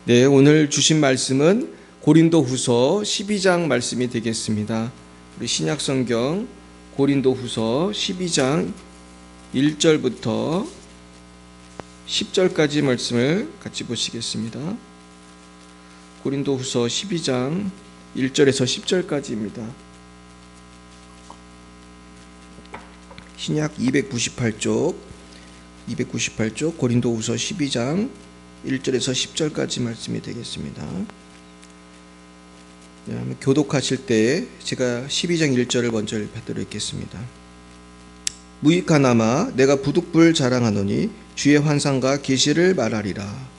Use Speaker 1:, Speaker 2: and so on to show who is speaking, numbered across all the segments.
Speaker 1: 네, 오늘 주신 말씀은 고린도후서 12장 말씀이 되겠습니다. 우리 신약성경 고린도후서 12장 1절부터 10절까지 말씀을 같이 보시겠습니다. 고린도후서 12장 1절에서 10절까지입니다. 신약 298쪽 고린도후서 12장 1절에서 10절까지 말씀이 되겠습니다. 네, 교독하실 때 제가 12장 1절을 먼저 받들어 읽겠습니다. 무익하나마 내가 부득불 자랑하노니 주의 환상과 계시를 말하리라.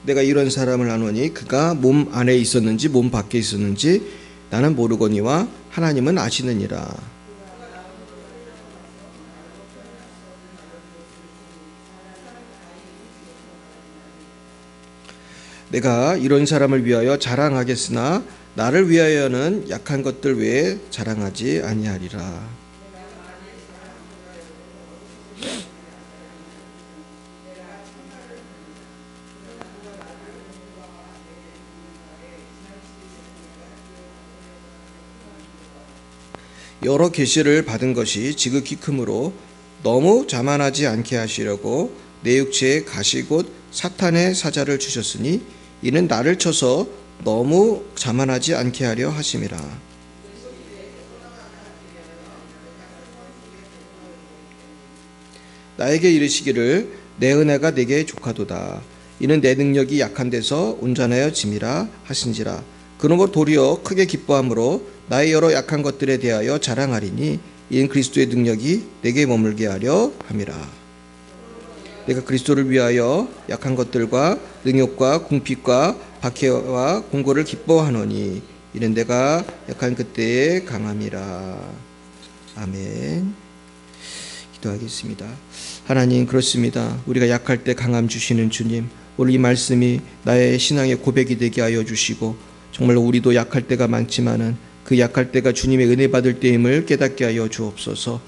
Speaker 1: 내가 이런 사람을 아노니 그가 몸 안에 있었는지 몸 밖에 있었는지 나는 모르거니와 하나님은 아시느니라. 내가 이런 사람을 위하여 자랑하겠으나 나를 위하여는 약한 것들 외에 자랑하지 아니하리라. 여러 계시를 받은 것이 지극히 크므로 너무 자만하지 않게 하시려고 내 육체에 가시 곧 사탄의 사자를 주셨으니 이는 나를 쳐서 너무 자만하지 않게 하려 하심이라. 나에게 이르시기를 내 은혜가 내게 족하도다. 이는 내 능력이 약한 데서 온전하여 짐이라 하신지라. 그러므로 도리어 크게 기뻐함으로 나의 여러 약한 것들에 대하여 자랑하리니 이는 그리스도의 능력이 내게 머물게 하려 함이라. 내가 그리스도를 위하여 약한 것들과 능욕과 궁핍과 박해와 공고를 기뻐하노니 이는 내가 약한 그때의 강함이라. 아멘. 기도하겠습니다. 하나님, 그렇습니다. 우리가 약할 때 강함 주시는 주님, 오늘 이 말씀이 나의 신앙의 고백이 되게 하여 주시고 정말로 우리도 약할 때가 많지만은 그 약할 때가 주님의 은혜 받을 때임을 깨닫게 하여 주옵소서.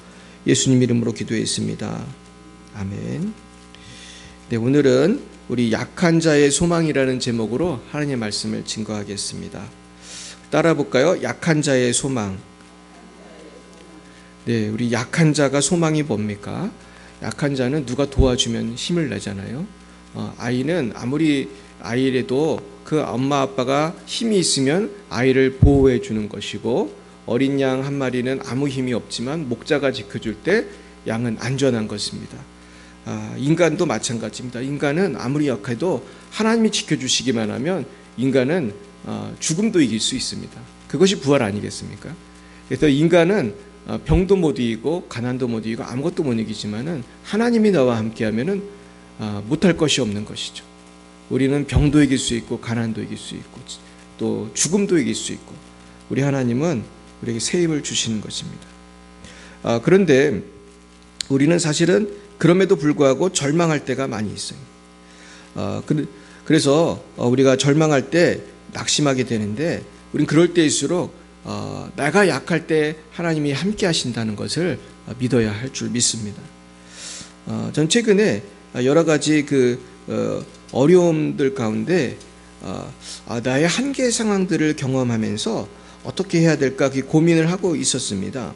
Speaker 1: 예수님 이름으로 기도했습니다. 아멘. 네, 오늘은 우리 약한 자의 소망이라는 제목으로 하나님의 말씀을 증거하겠습니다. 따라 볼까요? 약한 자의 소망. 네, 우리 약한 자가 소망이 뭡니까? 약한 자는 누가 도와주면 힘을 내잖아요. 아이는 아무리 아이라도 그 엄마 아빠가 힘이 있으면 아이를 보호해 주는 것이고, 어린 양 한 마리는 아무 힘이 없지만 목자가 지켜줄 때 양은 안전한 것입니다. 인간도 마찬가지입니다. 인간은 아무리 약해도 하나님이 지켜주시기만 하면 인간은 죽음도 이길 수 있습니다. 그것이 부활 아니겠습니까? 그래서 인간은 병도 못 이기고 가난도 못 이기고 아무것도 못 이기지만은 하나님이 나와 함께하면은 못할 것이 없는 것이죠. 우리는 병도 이길 수 있고 가난도 이길 수 있고 또 죽음도 이길 수 있고 우리 하나님은 우리에게 새 힘을 주시는 것입니다. 그런데 우리는 사실은 그럼에도 불구하고 절망할 때가 많이 있어요. 그래서 우리가 절망할 때 낙심하게 되는데, 우린 그럴 때일수록 내가 약할 때 하나님이 함께 하신다는 것을 믿어야 할 줄 믿습니다. 전 최근에 여러 가지 어려움들 가운데 나의 한계 상황들을 경험하면서 어떻게 해야 될까 고민을 하고 있었습니다.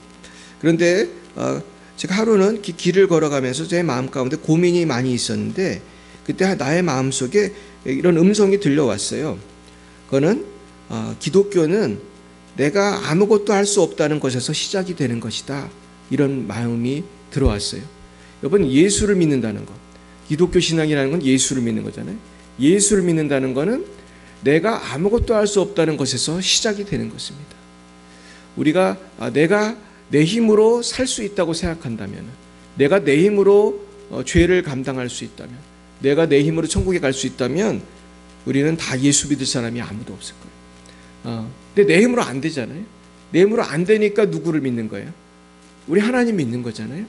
Speaker 1: 그런데 제가 하루는 길을 걸어가면서 제 마음 가운데 고민이 많이 있었는데, 그때 나의 마음속에 이런 음성이 들려왔어요. 그거는 기독교는 내가 아무것도 할 수 없다는 것에서 시작이 되는 것이다, 이런 마음이 들어왔어요. 여러분, 예수를 믿는다는 것, 기독교 신앙이라는 건 예수를 믿는 거잖아요. 예수를 믿는다는 것은 내가 아무것도 할 수 없다는 것에서 시작이 되는 것입니다. 우리가 내가 내 힘으로 살 수 있다고 생각한다면, 내가 내 힘으로 죄를 감당할 수 있다면, 내가 내 힘으로 천국에 갈 수 있다면 우리는 다 예수 믿을 사람이 아무도 없을 거예요. 근데 내 힘으로 안 되잖아요. 내 힘으로 안 되니까 누구를 믿는 거예요? 우리 하나님 믿는 거잖아요.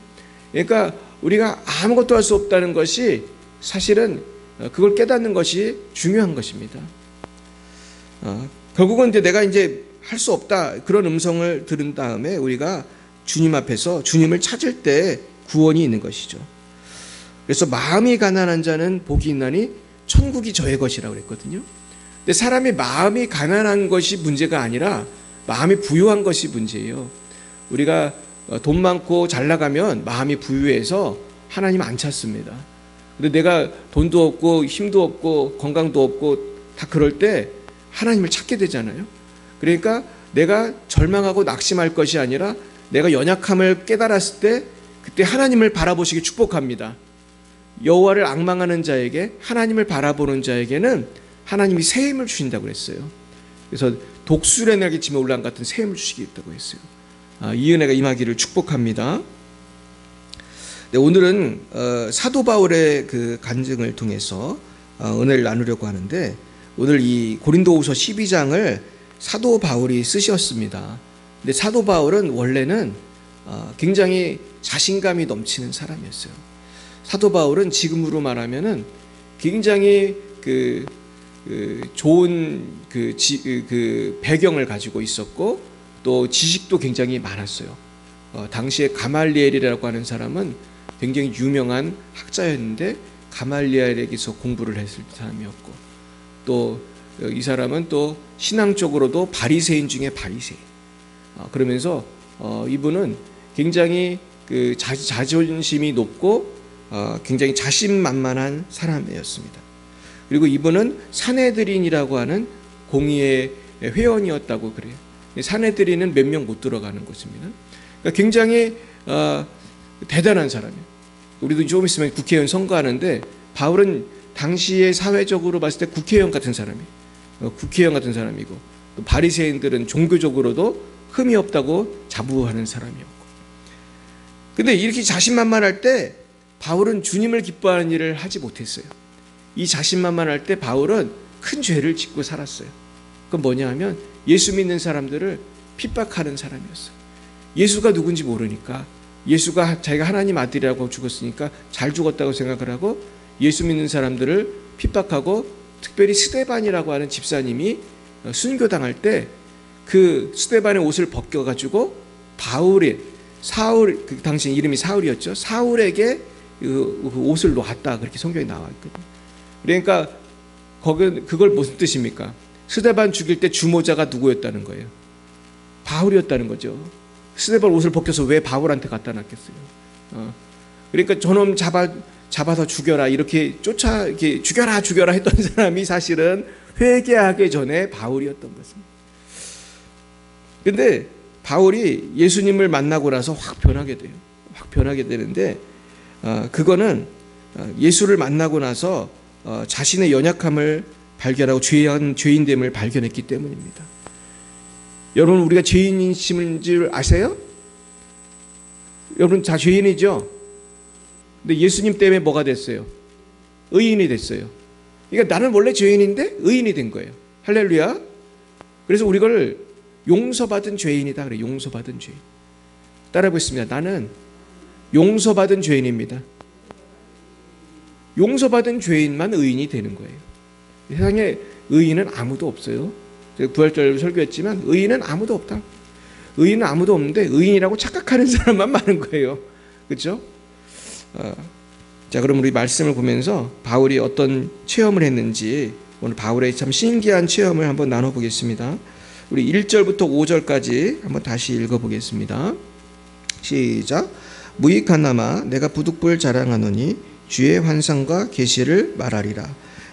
Speaker 1: 그러니까 우리가 아무것도 할 수 없다는 것이 사실은 그걸 깨닫는 것이 중요한 것입니다. 결국은 이제 내가 이제 할 수 없다 그런 음성을 들은 다음에 우리가 주님 앞에서 주님을 찾을 때 구원이 있는 것이죠. 그래서 마음이 가난한 자는 복이 있나니 천국이 저의 것이라고 그랬거든요. 근데 사람이 마음이 가난한 것이 문제가 아니라 마음이 부유한 것이 문제예요. 우리가 돈 많고 잘 나가면 마음이 부유해서 하나님 안 찾습니다. 근데 내가 돈도 없고 힘도 없고 건강도 없고 다 그럴 때 하나님을 찾게 되잖아요. 그러니까 내가 절망하고 낙심할 것이 아니라 내가 연약함을 깨달았을 때 그때 하나님을 바라보시기 축복합니다. 여호와를 앙망하는 자에게, 하나님을 바라보는 자에게는 하나님이 새 힘을 주신다고 했어요. 그래서 독수리의 날개 치며 올라간 같은 새 힘을 주시겠다고 했어요. 이 은혜가 임하기를 축복합니다. 네, 오늘은 사도 바울의 그 간증을 통해서 은혜를 나누려고 하는데, 오늘 이 고린도후서 12장을 사도 바울이 쓰셨습니다. 근데 사도 바울은 원래는 굉장히 자신감이 넘치는 사람이었어요. 사도 바울은 지금으로 말하면은 굉장히 좋은 배경을 가지고 있었고 또 지식도 굉장히 많았어요. 당시에 가말리엘이라고 하는 사람은 굉장히 유명한 학자였는데 가말리엘에게서 공부를 했을 사람이었고, 또 이 사람은 또 신앙적으로도 바리새인 중에 바리새인. 그러면서 이분은 굉장히 자존심이 높고 굉장히 자신만만한 사람이었습니다. 그리고 이분은 사내들인이라고 하는 공의의 회원이었다고 그래요. 사내들인은 몇 명 못 들어가는 곳입니다. 그러니까 굉장히 대단한 사람이에요. 우리도 좀 있으면 국회의원 선거하는데 바울은 당시에 사회적으로 봤을 때 국회의원 같은 사람이에요. 국회의원 같은 사람이고, 또 바리새인들은 종교적으로도 흠이 없다고 자부하는 사람이었고. 근데 이렇게 자신만만할 때 바울은 주님을 기뻐하는 일을 하지 못했어요. 이 자신만만할 때 바울은 큰 죄를 짓고 살았어요. 그건 뭐냐 하면 예수 믿는 사람들을 핍박하는 사람이었어요. 예수가 누군지 모르니까, 예수가 자기가 하나님 아들이라고 죽었으니까 잘 죽었다고 생각을 하고 예수 믿는 사람들을 핍박하고, 특별히 스데반이라고 하는 집사님이 순교당할 때 그 스데반의 옷을 벗겨가지고 사울, 그 당시 이름이 사울이었죠. 사울에게 그 옷을 놓았다, 그렇게 성경에 나와 있거든요. 그러니까 그걸 무슨 뜻입니까? 스데반 죽일 때 주모자가 누구였다는 거예요? 바울이었다는 거죠. 스데반 옷을 벗겨서 왜 바울한테 갖다 놨겠어요? 그러니까 저놈 잡아서 죽여라, 이렇게 이렇게 죽여라 했던 사람이 사실은 회개하기 전에 바울이었던 것입니다. 근데 바울이 예수님을 만나고 나서 확 변하게 돼요. 확 변하게 되는데, 그거는 예수를 만나고 나서 자신의 연약함을 발견하고 죄인됨을 발견했기 때문입니다. 여러분, 우리가 죄인인 줄 아세요? 여러분 다 죄인이죠? 근데 예수님 때문에 뭐가 됐어요? 의인이 됐어요. 그러니까 나는 원래 죄인인데 의인이 된 거예요. 할렐루야. 그래서 우리를 용서받은 죄인이다 그래요. 용서받은 죄인. 따라해 보겠습니다. 나는 용서받은 죄인입니다. 용서받은 죄인만 의인이 되는 거예요. 세상에 의인은 아무도 없어요. 제가 부활절 설교했지만 의인은 아무도 없다. 의인은 아무도 없는데 의인이라고 착각하는 사람만 많은 거예요. 그렇죠? 자, 그럼 우리 말씀을 보면서 바울이 어떤 체험을 했는지, 오늘 바울의 참 신기한 체험을 한번 나눠보겠습니다. 우리 1절부터 5절까지 한번 다시 읽어보겠습니다. 시작. 무익하나마 내가 부득불 자랑하노니 주의 환상과 계시를 말하리라.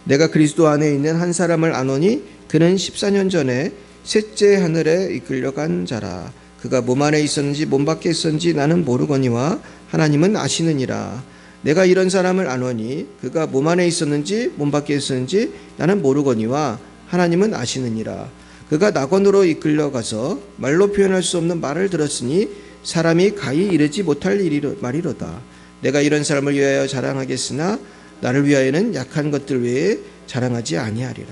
Speaker 1: 내가 그리스도 안에 있는 한 사람을 아노니 그는 14년 전에 셋째 하늘에 이끌려간 자라. 그가 몸 안에 있었는지 몸 밖에 있었는지 나는 모르거니와 하나님은 아시느니라. 내가 이런 사람을 아노니 그가 몸 안에 있었는지 몸 밖에 있었는지 나는 모르거니와 하나님은 아시느니라. 그가 낙원으로 이끌려가서 말로 표현할 수 없는 말을 들었으니 사람이 가히 이르지 못할 말이로다. 내가 이런 사람을 위하여 자랑하겠으나 나를 위하여는 약한 것들 외에 자랑하지 아니하리라.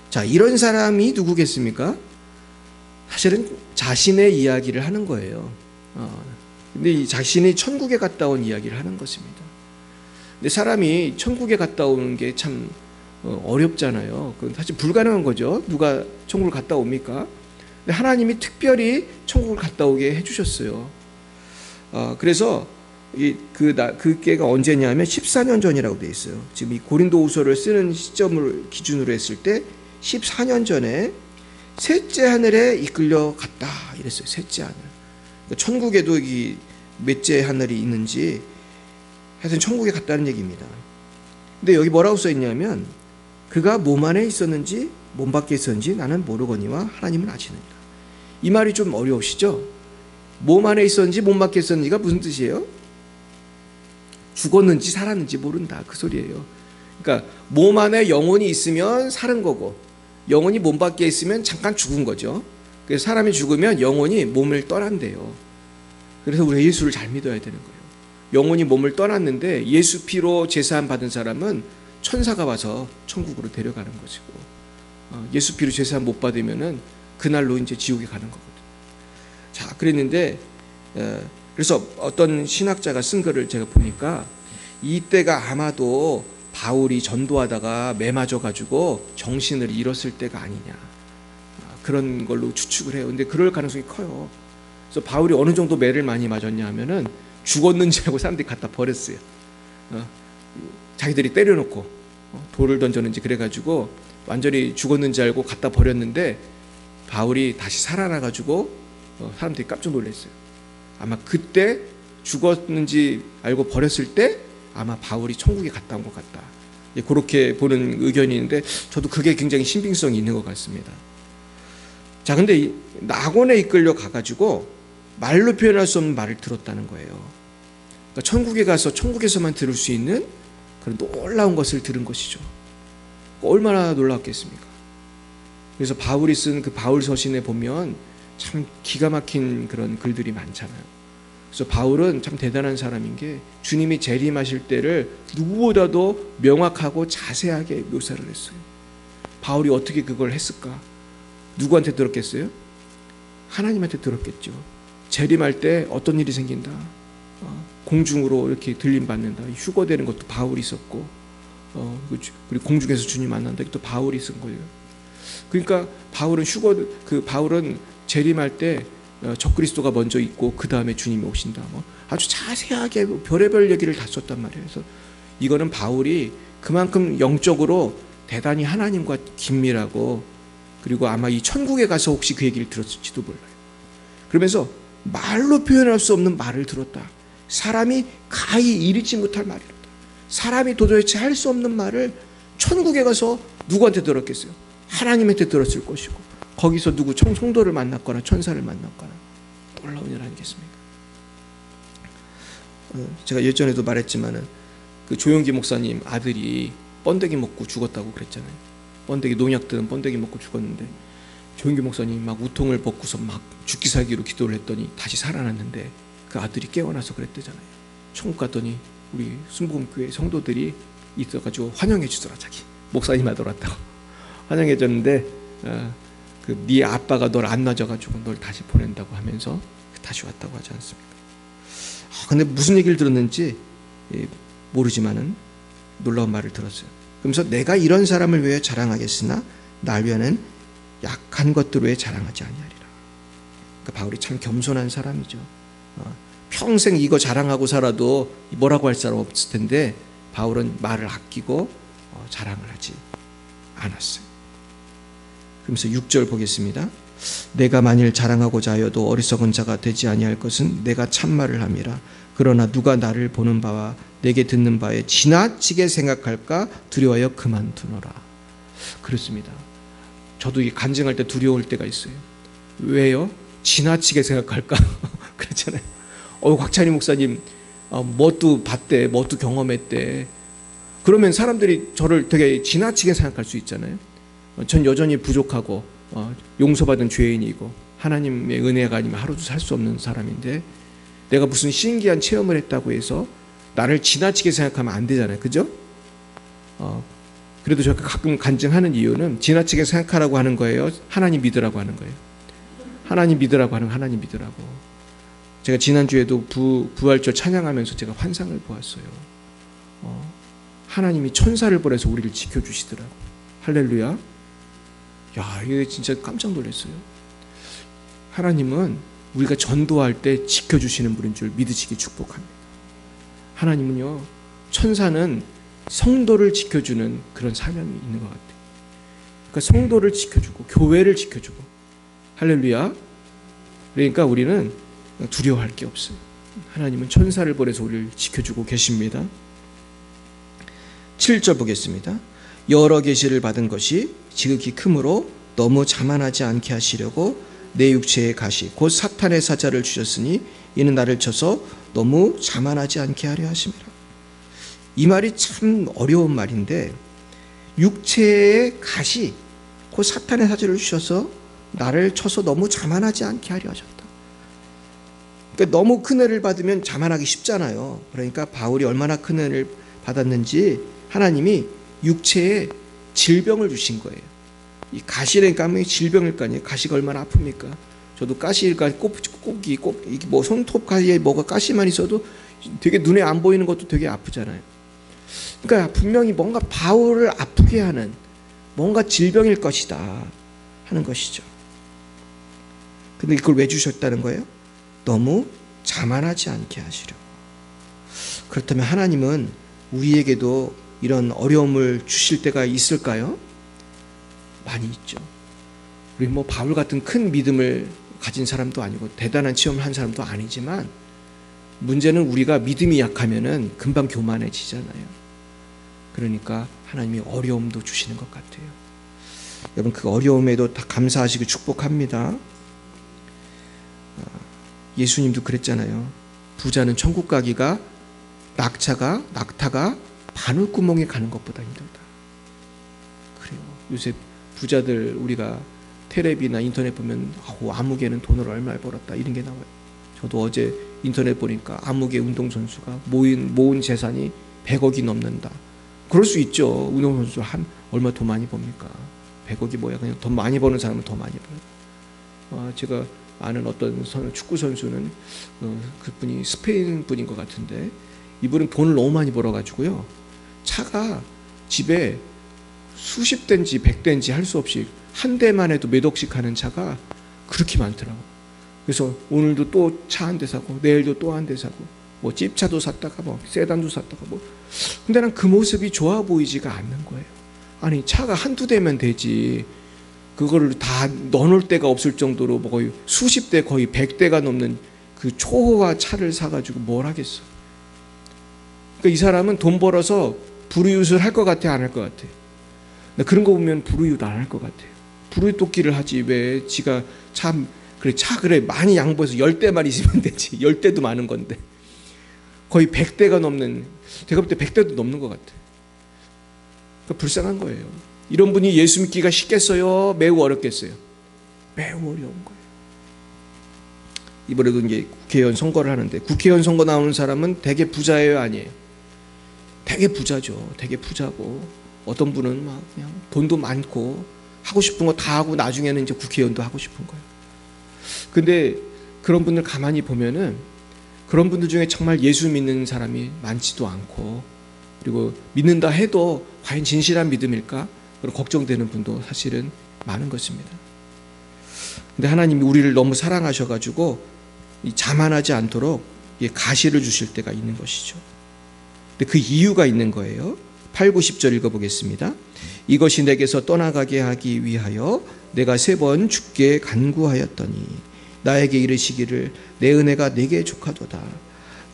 Speaker 1: 자, 이런 사람이 누구겠습니까? 사실은 자신의 이야기를 하는 거예요. 근데 이 자신이 천국에 갔다 온 이야기를 하는 것입니다. 근데 사람이 천국에 갔다 오는 게 참 어렵잖아요. 그건 사실 불가능한 거죠. 누가 천국을 갔다 옵니까? 근데 하나님이 특별히 천국을 갔다 오게 해주셨어요. 그래서 그게가 언제냐면 14년 전이라고 돼 있어요. 지금 이 고린도후서를 쓰는 시점을 기준으로 했을 때 14년 전에 셋째 하늘에 이끌려 갔다 이랬어요. 셋째 하늘. 그러니까 천국에도 이 몇째 하늘이 있는지 하여튼 천국에 갔다는 얘기입니다. 근데 여기 뭐라고 써 있냐면 그가 몸 안에 있었는지 몸 밖에 있었는지 나는 모르거니와 하나님은 아시느니라. 이 말이 좀 어려우시죠? 몸 안에 있었는지 몸 밖에 있었는지가 무슨 뜻이에요? 죽었는지 살았는지 모른다 그 소리예요. 그러니까 몸 안에 영혼이 있으면 사는 거고 영혼이 몸 밖에 있으면 잠깐 죽은 거죠. 그래서 사람이 죽으면 영혼이 몸을 떠난대요. 그래서 우리가 예수를 잘 믿어야 되는 거예요. 영혼이 몸을 떠났는데 예수 피로 제사함 받은 사람은 천사가 와서 천국으로 데려가는 것이고 예수 피로 제사함 못 받으면은 그날로 이제 지옥에 가는 거거든요. 자, 그랬는데 그래서 어떤 신학자가 쓴 글을 제가 보니까 이때가 아마도 바울이 전도하다가 매 맞아 가지고 정신을 잃었을 때가 아니냐 그런 걸로 추측을 해요. 근데 그럴 가능성이 커요. 그래서 바울이 어느 정도 매를 많이 맞았냐 하면은 죽었는지 알고 사람들이 갖다 버렸어요. 자기들이 때려놓고 돌을 던졌는지 그래가지고 완전히 죽었는지 알고 갖다 버렸는데 바울이 다시 살아나가지고 사람들이 깜짝 놀랐어요. 아마 그때 죽었는지 알고 버렸을 때 아마 바울이 천국에 갔다 온 것 같다. 그렇게 보는 의견이 있는데 저도 그게 굉장히 신빙성이 있는 것 같습니다. 자, 근데 낙원에 이끌려 가가지고 말로 표현할 수 없는 말을 들었다는 거예요. 그러니까 천국에 가서 천국에서만 들을 수 있는 그런 놀라운 것을 들은 것이죠. 얼마나 놀랍겠습니까? 그래서 바울이 쓴 그 바울 서신에 보면 참 기가 막힌 그런 글들이 많잖아요. 그래서 바울은 참 대단한 사람인 게 주님이 재림하실 때를 누구보다도 명확하고 자세하게 묘사를 했어요. 바울이 어떻게 그걸 했을까? 누구한테 들었겠어요? 하나님한테 들었겠죠. 재림할 때 어떤 일이 생긴다. 공중으로 이렇게 들림받는다. 휴거되는 것도 바울이 있었고 그리고 공중에서 주님 만난다. 또 바울이 쓴 거예요. 그러니까 바울은 바울은 재림할 때 적그리스도가 먼저 있고 그 다음에 주님이 오신다. 아주 자세하게 별의별 얘기를 다 썼단 말이에요. 그래서 이거는 바울이 그만큼 영적으로 대단히 하나님과 긴밀하고 그리고 아마 이 천국에 가서 혹시 그 얘기를 들었을지도 몰라요. 그러면서 말로 표현할 수 없는 말을 들었다. 사람이 가히 이르지 못할 말이었다. 사람이 도대체 할 수 없는 말을 천국에 가서 누구한테 들었겠어요? 하나님한테 들었을 것이고 거기서 누구 성도를 만났거나 천사를 만났거나 놀라운 일 아니겠습니까? 제가 예전에도 말했지만은 그 조용기 목사님 아들이 번데기 먹고 죽었다고 그랬잖아요. 번데기 농약 든 번데기 먹고 죽었는데 조용기 목사님이 막 우통을 벗고서 막 죽기 살기로 기도를 했더니 다시 살아났는데 그 아들이 깨어나서 그랬대잖아요. 천국 갔더니 우리 순복음교회 성도들이 있어가지고 환영해 주더라. 자기 목사님 아들 왔다고 환영해 줬는데 네 아빠가 널 안 놔줘가지고 널 다시 보낸다고 하면서 다시 왔다고 하지 않습니까? 근데 무슨 얘기를 들었는지 모르지만은 놀라운 말을 들었어요. 그러면서 내가 이런 사람을 위해 자랑하겠으나 날 위하는 약한 것들 외에 자랑하지 아니하리라. 그러니까 바울이 참 겸손한 사람이죠. 평생 이거 자랑하고 살아도 뭐라고 할 사람 없을 텐데 바울은 말을 아끼고 자랑을 하지 않았어요. 그러면서 6절 보겠습니다. 내가 만일 자랑하고자 하여도 어리석은 자가 되지 아니할 것은 내가 참말을 함이라. 그러나 누가 나를 보는 바와 내게 듣는 바에 지나치게 생각할까 두려워하여 그만두노라. 그렇습니다. 저도 이 간증할 때 두려울 때가 있어요. 왜요? 지나치게 생각할까? 그렇잖아요. 곽찬희 목사님 뭣도 봤대, 뭣도 경험했대. 그러면 사람들이 저를 되게 지나치게 생각할 수 있잖아요. 전 여전히 부족하고 용서받은 죄인이고 하나님의 은혜가 아니면 하루도 살 수 없는 사람인데 내가 무슨 신기한 체험을 했다고 해서 나를 지나치게 생각하면 안 되잖아요. 그죠? 그래도 제가 가끔 간증하는 이유는 지나치게 생각하라고 하는 거예요? 하나님 믿으라고 하는 거예요? 하나님 믿으라고 하는 하나님 믿으라고. 제가 지난주에도 부활절 찬양하면서 제가 환상을 보았어요. 하나님이 천사를 보내서 우리를 지켜주시더라고요. 할렐루야. 야, 이게 진짜 깜짝 놀랐어요. 하나님은 우리가 전도할 때 지켜주시는 분인 줄 믿으시기 축복합니다. 하나님은요, 천사는 성도를 지켜주는 그런 사명이 있는 것 같아요. 그러니까 성도를 지켜주고 교회를 지켜주고, 할렐루야. 그러니까 우리는 두려워할 게 없어요. 하나님은 천사를 보내서 우리를 지켜주고 계십니다. 7절 보겠습니다. 여러 계시를 받은 것이 지극히 크므로 너무 자만하지 않게 하시려고 내 육체의 가시 곧 사탄의 사자를 주셨으니 이는 나를 쳐서 너무 자만하지 않게 하려 하심이라. 이 말이 참 어려운 말인데, 육체의 가시 곧 사탄의 사자를 주셔서 나를 쳐서 너무 자만하지 않게 하려 하셨다. 그러니까 너무 큰 은혜를 받으면 자만하기 쉽잖아요. 그러니까 바울이 얼마나 큰 은혜를 받았는지 하나님이 육체에 질병을 주신 거예요. 이 가시라니까 질병일 거 아니에요. 가시가 얼마나 아픕니까? 저도 가시가 꼭이 뭐 손톱 가시에 뭐가 가시만 있어도 되게 눈에 안 보이는 것도 되게 아프잖아요. 그러니까 분명히 뭔가 바울을 아프게 하는 뭔가 질병일 것이다 하는 것이죠. 근데 이걸 왜 주셨다는 거예요? 너무 자만하지 않게 하시려. 그렇다면 하나님은 우리에게도 이런 어려움을 주실 때가 있을까요? 많이 있죠. 우리 뭐 바울 같은 큰 믿음을 가진 사람도 아니고 대단한 체험을 한 사람도 아니지만, 문제는 우리가 믿음이 약하면은 금방 교만해지잖아요. 그러니까 하나님이 어려움도 주시는 것 같아요. 여러분, 그 어려움에도 다 감사하시고 축복합니다. 예수님도 그랬잖아요. 부자는 천국 가기가 낙타가 바늘구멍에 가는 것보다 힘들다. 그래요. 요새 부자들 우리가 텔레비나 인터넷 보면 아무개는 돈을 얼마 벌었다 이런 게 나와요. 저도 어제 인터넷 보니까 아무개 운동선수가 모은 재산이 100억이 넘는다. 그럴 수 있죠. 운동선수 얼마 돈 많이 법니까? 100억이 뭐야. 그냥 돈 많이 버는 사람은 더 많이 벌어요. 제가 아는 어떤 축구 선수는 그분이 스페인 분인 것 같은데, 이분은 돈을 너무 많이 벌어가지고요, 차가 집에 수십 대인지 100대인지 할 수 없이 한 대만 해도 몇 억씩 하는 차가 그렇게 많더라고. 그래서 오늘도 또 차 한 대 사고 내일도 또 한 대 사고 뭐 집차도 샀다가 뭐 세단도 샀다가 뭐. 근데 난 그 모습이 좋아 보이지가 않는 거예요. 아니, 차가 한두 대면 되지 그거를 다 넣어놓을 데가 없을 정도로 뭐 거의 수십 대, 거의 100대가 넘는 그 초호화 차를 사가지고 뭘 하겠어. 그러니까 이 사람은 돈 벌어서 불우이웃을 할 것 같아, 안 할 것 같아? 그런 거 보면 불우이웃 안 할 것 같아요. 불우이웃 돕기를 하지 왜 지가 참 그래 많이 양보해서 10대만 있으면 되지. 10대도 많은 건데 거의 100대가 넘는, 제가 볼 때 100대도 넘는 것 같아. 그러니까 불쌍한 거예요. 이런 분이 예수 믿기가 쉽겠어요? 매우 어렵겠어요? 매우 어려운 거예요. 이번에도 이제 국회의원 선거를 하는데, 국회의원 선거 나오는 사람은 되게 부자예요, 아니에요? 되게 부자죠. 되게 부자고, 어떤 분은 막 그냥 돈도 많고 하고 싶은 거 다 하고 나중에는 이제 국회의원도 하고 싶은 거예요. 근데 그런 분들 가만히 보면은 그런 분들 중에 정말 예수 믿는 사람이 많지도 않고, 그리고 믿는다 해도 과연 진실한 믿음일까? 그런 걱정되는 분도 사실은 많은 것입니다. 근데 하나님이 우리를 너무 사랑하셔가지고 자만하지 않도록 가시를 주실 때가 있는 것이죠. 근데 그 이유가 있는 거예요. 8, 9, 10절 읽어보겠습니다. 이것이 내게서 떠나가게 하기 위하여 내가 3번 주께 간구하였더니 나에게 이르시기를 내 은혜가 내게 족하도다.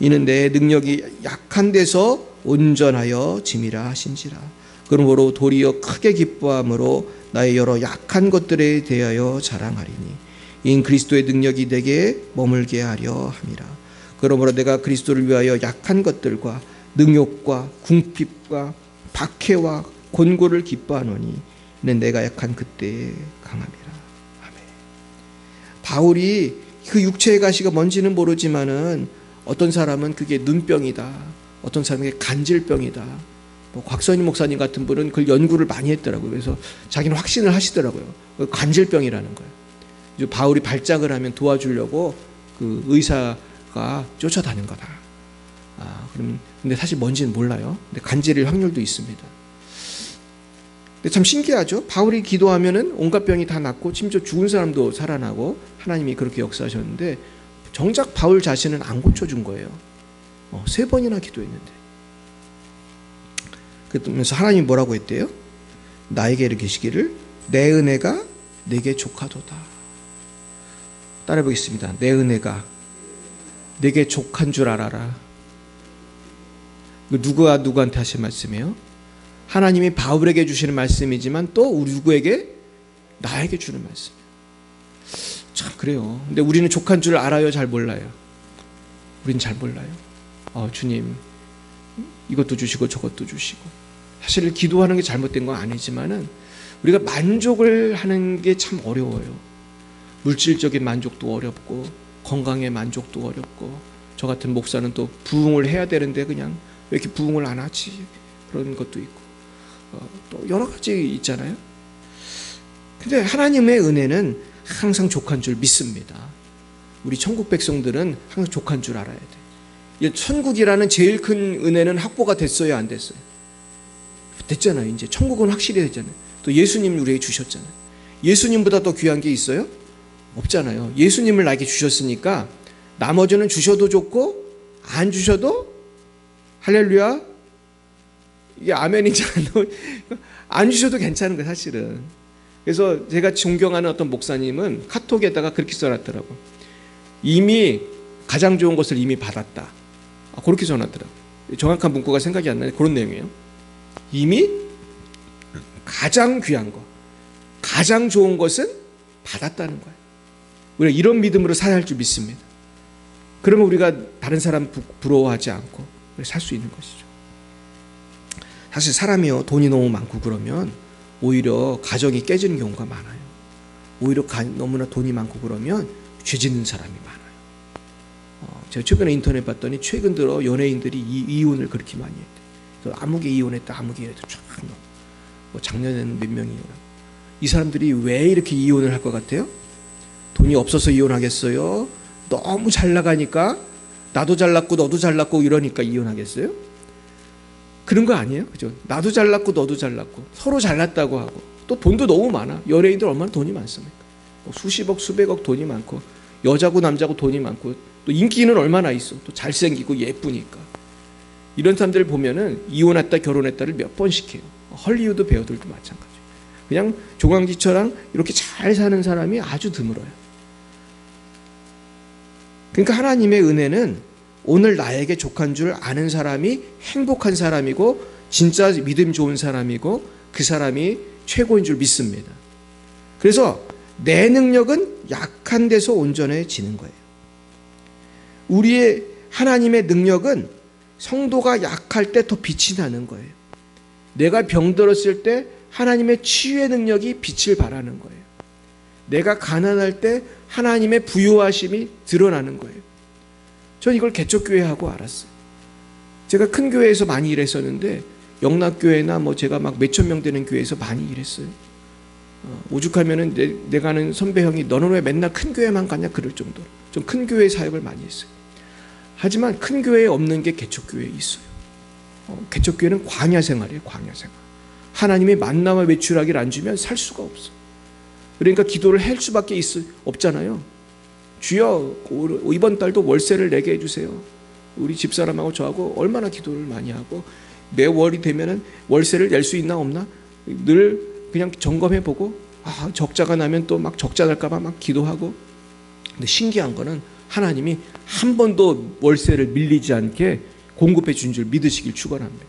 Speaker 1: 이는 내 능력이 약한 데서 온전하여 짐이라 하신지라. 그러므로 도리어 크게 기뻐함으로 나의 여러 약한 것들에 대하여 자랑하리니 인 그리스도의 능력이 내게 머물게 하려 함이라. 그러므로 내가 그리스도를 위하여 약한 것들과 능욕과 궁핍과 박해와 곤고를 기뻐하노니 이는 내가 약한 그때에 강함이라. 아멘. 바울이 그 육체의 가시가 뭔지는 모르지만은 어떤 사람은 그게 눈병이다, 어떤 사람은 간질병이다. 뭐 곽선희 목사님 같은 분은 그 연구를 많이 했더라고요. 그래서 자기는 확신을 하시더라고요. 간질병이라는 거예요. 바울이 발작을 하면 도와주려고 그 의사가 쫓아다닌 거다. 근데 사실 뭔지는 몰라요. 근데 간질일 확률도 있습니다. 근데 참 신기하죠. 바울이 기도하면은 온갖 병이 다 낫고 심지어 죽은 사람도 살아나고 하나님이 그렇게 역사하셨는데 정작 바울 자신은 안 고쳐준 거예요. 3번이나 기도했는데. 그러면서 하나님이 뭐라고 했대요? 나에게 이르시기를 내 은혜가 내게 족하도다. 따라해 보겠습니다. 내 은혜가 내게 족한 줄 알아라. 누가 누구한테 하신 말씀이에요? 하나님이 바울에게 주시는 말씀이지만 또 우리 누구에게? 나에게 주는 말씀이에요. 참 그래요. 근데 우리는 족한 줄 알아요? 잘 몰라요? 우린 잘 몰라요. 주님 이것도 주시고 저것도 주시고. 사실 기도하는 게 잘못된 건 아니지만은 우리가 만족을 하는 게 참 어려워요. 물질적인 만족도 어렵고 건강의 만족도 어렵고, 저 같은 목사는 또 부흥을 해야 되는데 그냥 왜 이렇게 부흥을 안 하지? 그런 것도 있고 또 여러 가지 있잖아요. 근데 하나님의 은혜는 항상 족한 줄 믿습니다. 우리 천국 백성들은 항상 족한 줄 알아야 돼. 천국이라는 제일 큰 은혜는 확보가 됐어요, 안 됐어요? 됐잖아요. 이제 천국은 확실히 됐잖아요. 또 예수님 우리에게 주셨잖아요. 예수님보다 더 귀한 게 있어요? 없잖아요. 예수님을 나에게 주셨으니까 나머지는 주셔도 좋고 안 주셔도 할렐루야, 이게 아멘이지 안 주셔도 괜찮은 거예요, 사실은. 그래서 제가 존경하는 어떤 목사님은 카톡에다가 그렇게 써놨더라고. 이미 가장 좋은 것을 이미 받았다. 그렇게 써놨더라고. 정확한 문구가 생각이 안 나요. 그런 내용이에요. 이미 가장 귀한 거, 가장 좋은 것은 받았다는 거예요. 우리가 이런 믿음으로 살아야 할 줄 믿습니다. 그러면 우리가 다른 사람 부러워하지 않고 살 수 있는 것이죠. 사실 사람이요, 돈이 너무 많고 그러면 오히려 가정이 깨지는 경우가 많아요. 오히려 너무나 돈이 많고 그러면 죄 짓는 사람이 많아요. 제가 최근에 인터넷 봤더니 최근 들어 연예인들이 이혼을 그렇게 많이 했대. 아무개 이혼했다, 아무개 이혼했다, 쫙 작년에는 몇 명이 이혼하고. 이 사람들이 왜 이렇게 이혼을 할 것 같아요? 돈이 없어서 이혼하겠어요? 너무 잘 나가니까, 나도 잘났고 너도 잘났고 이러니까 이혼하겠어요? 그런 거 아니에요? 그죠? 나도 잘났고 너도 잘났고 서로 잘났다고 하고 또 돈도 너무 많아. 연예인들 얼마나 돈이 많습니까? 수십억 수백억 돈이 많고 여자고 남자고 돈이 많고 또 인기는 얼마나 있어. 또 잘생기고 예쁘니까. 이런 사람들 보면은 이혼했다 결혼했다를 몇 번씩 해요. 헐리우드 배우들도 마찬가지예요. 그냥 조광지처럼 이렇게 잘 사는 사람이 아주 드물어요. 그러니까 하나님의 은혜는 오늘 나에게 족한 줄 아는 사람이 행복한 사람이고 진짜 믿음 좋은 사람이고 그 사람이 최고인 줄 믿습니다. 그래서 내 능력은 약한 데서 온전해지는 거예요. 우리의 하나님의 능력은 성도가 약할 때 더 빛이 나는 거예요. 내가 병들었을 때 하나님의 치유의 능력이 빛을 발하는 거예요. 내가 가난할 때 하나님의 부유하심이 드러나는 거예요. 전 이걸 개척교회하고 알았어요. 제가 큰 교회에서 많이 일했었는데 영락교회나 제가 막 몇천 명 되는 교회에서 많이 일했어요. 오죽하면은 내가 아는 선배 형이 너는 왜 맨날 큰 교회만 가냐 그럴 정도로 좀 큰 교회 사역을 많이 했어요. 하지만 큰 교회에 없는 게 개척교회에 있어요. 개척교회는 광야 생활이에요. 광야 생활. 하나님의 만나와 외출하기를 안 주면 살 수가 없어. 그러니까 기도를 할 수밖에 없잖아요. 주여 이번 달도 월세를 내게 해주세요. 우리 집사람하고 저하고 얼마나 기도를 많이 하고 매월이 되면은 월세를 낼 수 있나 없나 늘 그냥 점검해보고 적자가 나면 또 막 적자 날까봐 막 기도하고. 근데 신기한 거는 하나님이 한 번도 월세를 밀리지 않게 공급해 준 줄 믿으시길 축원합니다.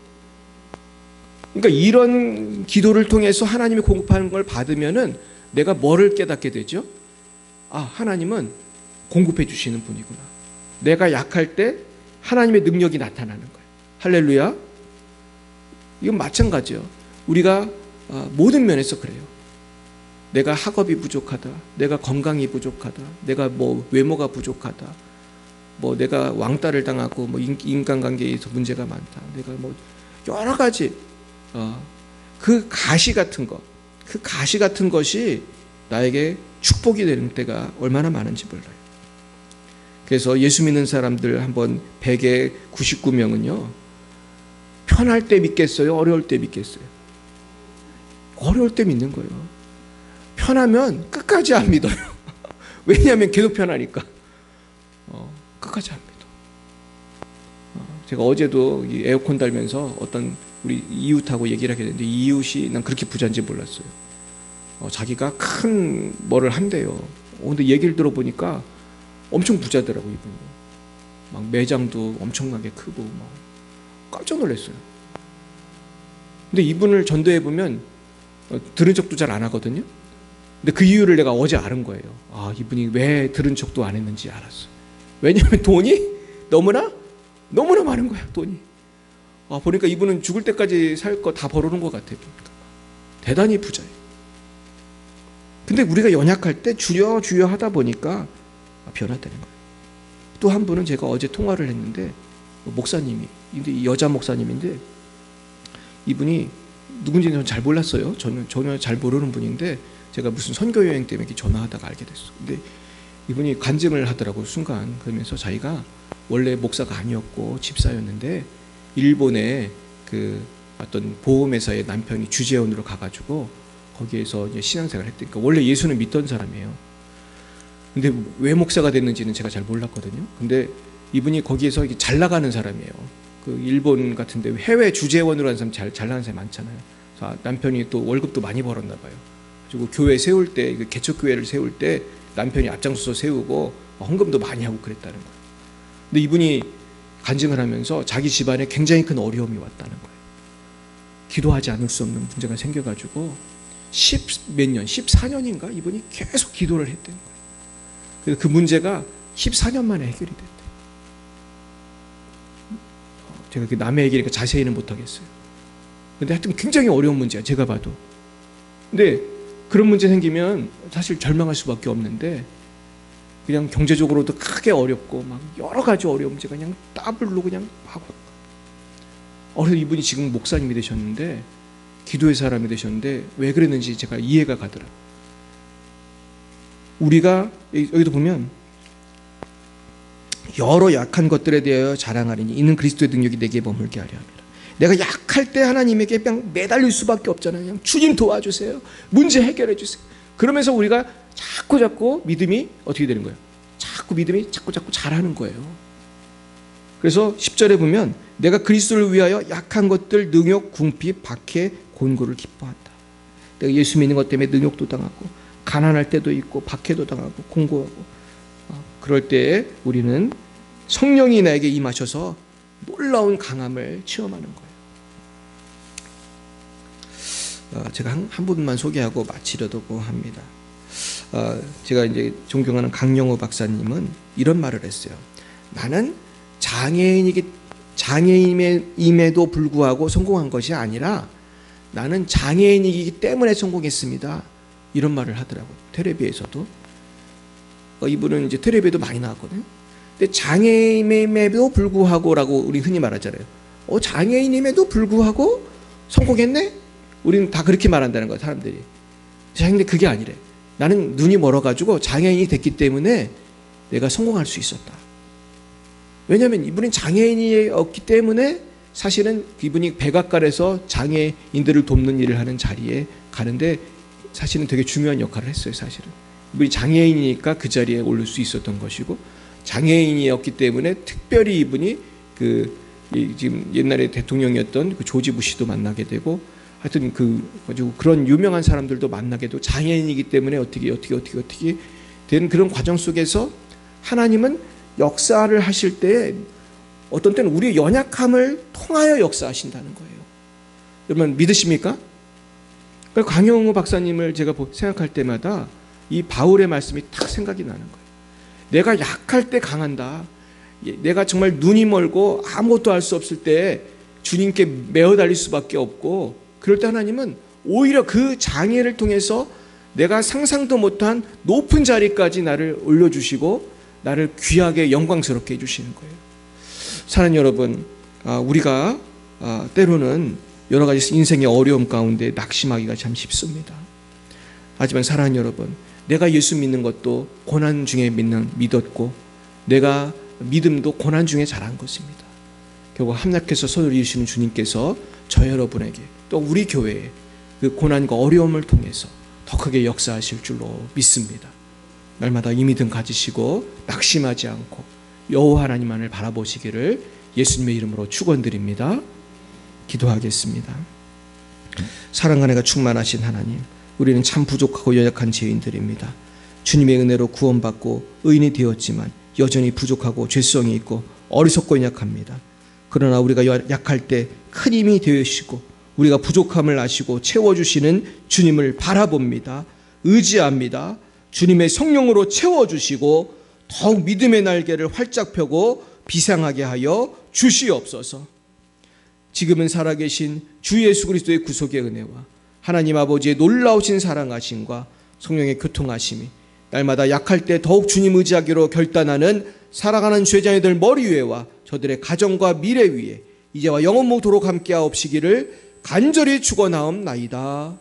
Speaker 1: 그러니까 이런 기도를 통해서 하나님이 공급하는 걸 받으면은 내가 뭐를 깨닫게 되죠? 하나님은 공급해 주시는 분이구나. 내가 약할 때 하나님의 능력이 나타나는 거예요. 할렐루야. 이건 마찬가지예요. 우리가 모든 면에서 그래요. 내가 학업이 부족하다, 내가 건강이 부족하다, 내가 외모가 부족하다, 내가 왕따를 당하고 인간관계에서 문제가 많다, 내가 여러 가지 그 가시 같은 것이 나에게 축복이 되는 때가 얼마나 많은지 몰라요. 그래서 예수 믿는 사람들 한번 100에 99명은요 편할 때 믿겠어요, 어려울 때 믿겠어요? 어려울 때 믿는 거예요. 편하면 끝까지 안 믿어요. 왜냐하면 계속 편하니까. 끝까지 안 믿어. 제가 어제도 이 에어컨 달면서 어떤 우리 이웃하고 얘기를 하게 됐는데, 이 이웃이 난 그렇게 부자인지 몰랐어요. 자기가 큰 뭐를 한대요. 근데 얘기를 들어보니까 엄청 부자더라고요, 이분이. 막 매장도 엄청나게 크고 막 깜짝 놀랐어요. 근데 이분을 전도해 보면 들은 척도 잘 안 하거든요. 근데 그 이유를 내가 어제 알은 거예요. 이분이 왜 들은 척도 안 했는지 알았어요. 왜냐하면 돈이 너무나 많은 거야, 돈이. 보니까 이분은 죽을 때까지 살 거 다 벌어놓은 것 같아요. 대단히 부자예요. 근데 우리가 연약할 때 주여 하다 보니까 변화되는 거예요. 또 한 분은 제가 어제 통화를 했는데, 목사님이, 근데 이 여자 목사님인데, 이분이 누군지는 저는 잘 몰랐어요. 전혀 잘 모르는 분인데, 제가 무슨 선교 여행 때문에 이렇게 전화하다가 알게 됐어요. 근데 이분이 간증을 하더라고요, 순간. 그러면서 자기가 원래 목사가 아니었고 집사였는데, 일본에 그 어떤 보험회사의 남편이 주재원으로 가가지고 거기에서 이제 신앙생활을 했으니까 원래 예수는 믿던 사람이에요. 근데 왜 목사가 됐는지는 제가 잘 몰랐거든요. 근데 이분이 거기에서 잘 나가는 사람이에요. 그 일본 같은데 해외 주재원으로 하는 사람 잘 나가는 사람이 많잖아요. 남편이 또 월급도 많이 벌었나 봐요. 그리고 교회 세울 때, 개척교회를 세울 때 남편이 앞장서서 세우고 헌금도 많이 하고 그랬다는 거예요. 근데 이분이 간증을 하면서 자기 집안에 굉장히 큰 어려움이 왔다는 거예요. 기도하지 않을 수 없는 문제가 생겨가지고 14년인가 이분이 계속 기도를 했다는 거예요. 그래서 그 문제가 14년 만에 해결이 됐대요. 제가 그 남의 얘기니까 자세히는 못하겠어요. 근데 하여튼 굉장히 어려운 문제야, 제가 봐도. 근데 그런 문제 생기면 사실 절망할 수밖에 없는데, 그냥 경제적으로도 크게 어렵고 막 여러 가지 어려운 문제가 그냥 더블로 그냥 하고. 그래서 이분이 지금 목사님이 되셨는데, 기도의 사람이 되셨는데, 왜 그랬는지 제가 이해가 가더라고요. 우리가 여기도 보면 여러 약한 것들에 대하여 자랑하리니 이는 그리스도의 능력이 내게 머물게 하려 합니다. 내가 약할 때 하나님에게 그냥 매달릴 수밖에 없잖아요. 그냥 주님 도와주세요. 문제 해결해 주세요. 그러면서 우리가 자꾸 믿음이 어떻게 되는 거예요? 믿음이 자꾸 잘하는 거예요. 그래서 10절에 보면 내가 그리스도를 위하여 약한 것들 능욕, 궁핍, 박해, 곤고를 기뻐한다. 내가 예수 믿는 것 때문에 능욕도 당하고 가난할 때도 있고 박해도 당하고 곤고하고, 그럴 때 우리는 성령이 나에게 임하셔서 놀라운 강함을 체험하는 거예요. 제가 한 분만 소개하고 마치려고 합니다. 제가 이제 존경하는 강영호 박사님은 이런 말을 했어요. 나는 장애인임에도 불구하고 성공한 것이 아니라 나는 장애인이기 때문에 성공했습니다. 이런 말을 하더라고요. 텔레비에서도. 이분은 이제 텔레비에도 많이 나왔거든요. 근데 장애인임에도 불구하고라고 우리 흔히 말하잖아요. 장애인임에도 불구하고 성공했네? 우리는 다 그렇게 말한다는 거예요, 사람들이. 근데 그게 아니래. 나는 눈이 멀어가지고 장애인이 됐기 때문에 내가 성공할 수 있었다. 왜냐하면 이분은 장애인이었기 때문에 사실은 이분이 백악관에서 장애인들을 돕는 일을 하는 자리에 가는데 사실은 되게 중요한 역할을 했어요, 사실은. 이분이 장애인이니까 그 자리에 오를 수 있었던 것이고, 장애인이었기 때문에 특별히 이분이 지금 옛날에 대통령이었던 그 조지 부시도 만나게 되고, 하여튼 그런 유명한 사람들도 만나게 되고, 장애인이기 때문에 어떻게 된 그런 과정 속에서 하나님은 역사를 하실 때 어떤 때는 우리의 연약함을 통하여 역사하신다는 거예요. 여러분 믿으십니까? 그러니까 강영호 박사님을 제가 생각할 때마다 이 바울의 말씀이 딱 생각이 나는 거예요. 내가 약할 때 강한다. 내가 정말 눈이 멀고 아무것도 할 수 없을 때 주님께 매어 달릴 수밖에 없고, 그럴 때 하나님은 오히려 그 장애를 통해서 내가 상상도 못한 높은 자리까지 나를 올려주시고 나를 귀하게 영광스럽게 해주시는 거예요. 사랑하는 여러분, 우리가 때로는 여러 가지 인생의 어려움 가운데 낙심하기가 참 쉽습니다. 하지만 사랑하는 여러분, 내가 예수 믿는 것도 고난 중에 믿었고, 내가 믿음도 고난 중에 자란 것입니다. 결국 함락해서 선을 이루시는 주님께서 저 여러분에게, 또 우리 교회에 그 고난과 어려움을 통해서 더 크게 역사하실 줄로 믿습니다. 날마다 이 믿음 가지시고 낙심하지 않고 여호와 하나님만을 바라보시기를 예수님의 이름으로 축원드립니다. 기도하겠습니다. 사랑과 은혜가 충만하신 하나님, 우리는 참 부족하고 연약한 죄인들입니다. 주님의 은혜로 구원받고 의인이 되었지만 여전히 부족하고 죄성이 있고 어리석고 연약합니다. 그러나 우리가 약할 때 큰 힘이 되시고 우리가 부족함을 아시고 채워주시는 주님을 바라봅니다. 의지합니다. 주님의 성령으로 채워주시고 더욱 믿음의 날개를 활짝 펴고 비상하게 하여 주시옵소서. 지금은 살아계신 주 예수 그리스도의 구속의 은혜와 하나님 아버지의 놀라우신 사랑하심과 성령의 교통하심이 날마다 약할 때 더욱 주님 의지하기로 결단하는 살아가는 죄자녀들 머리 위에와 저들의 가정과 미래 위에 이제와 영원토록 함께하옵시기를 간절히 축원하옵나이다.